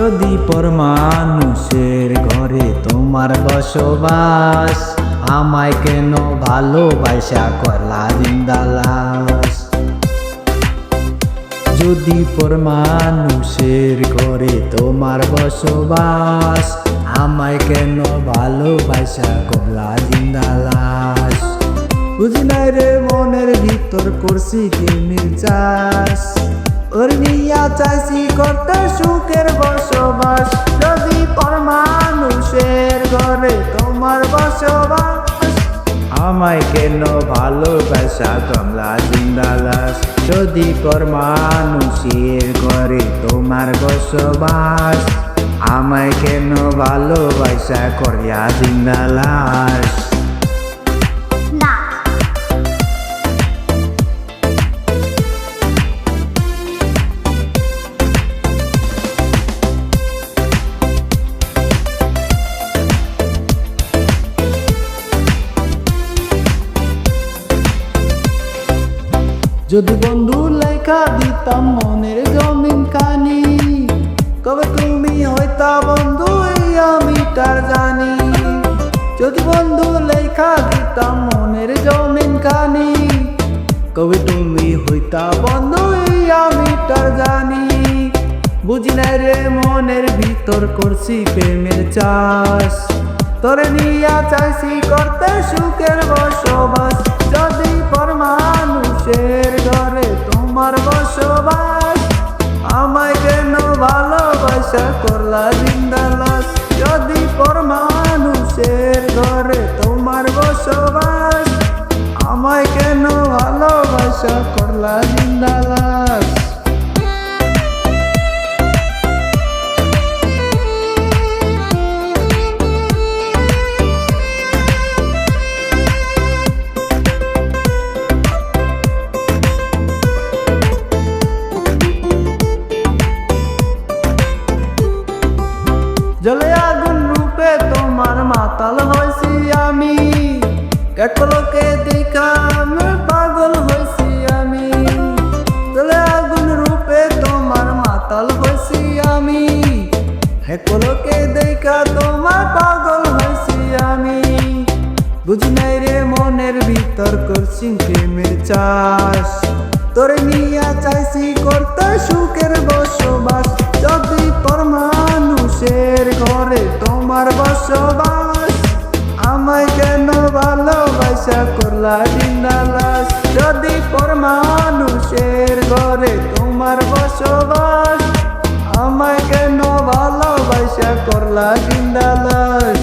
যদি পর মানুষের ঘরে তোমার বসবাস, আমায় কেন ভালোবাসা করলা জিন্দালাস। যদি পর মানুষের ঘরে তোমার বসবাস, আমায় কেন ভালোবাসা করলা জিন্দালাস। বুঝি নাই রে মনের ভিতর করছি প্রেমের চাষ, ওর নিয়া চাইছি করতে সুখের বসবাস। যদি পর মানুষের ঘরে তোমার বসবাস, আমায় কেন ভালোবাসা কমলা জিন্দালাস। যদি পর মানুষের ঘরে তোমার বসবাস, আমায় কেন ভালোবাসা করিয়া জিন্দালাস। যদি বন্ধু লেখা দিতাম মনের জমিন কানি, কবে তুমি হইতা বন্ধু এই আমি তার জানি। যদি বন্ধু লেখা দিতাম মনের জমিন কানি, কবে তুমি হইতা বন্ধু এই আমি তার জানি। বুঝি নাই রে মনের ভিতর করছি প্রেমের চাষ, তোরে নিয়া চাইছি করতে সুখের বসবাস। যদি পর মানুষের ঘরে তোমার বসবাস, আমায় কেন ভালোবাসা করলা জিন্দালাস। যদি পর মানুষের ঘরে তোমার বসবাস, আমায় কেন ভালোবাসা করলা জিন্দালাস। জলে আগুন রূপে তোমার মাতাল হয়েছি আমি, কেকলকে দেখা আমি পাগল হয়েছি আমি। জলে আগুন রূপে তোমার মাতাল হয়েছি আমি, কেকলকে দেখা তোমার পাগল হয়েছি আমি। বুঝি নাই রে মনের ভিতর করছি প্রেমের চাষ, তোরে নিয়া চাইছি করতে সুখের বসবাস। যদি পর মানুষের ঘরে তোমার বসবাস, আমায় কেন ভালোবাসা করলা জিন্দালাস। যদি পর মানুষের ঘরে তোমার বসবাস, আমায় কেন ভালোবাসা করলা জিন্দালাস।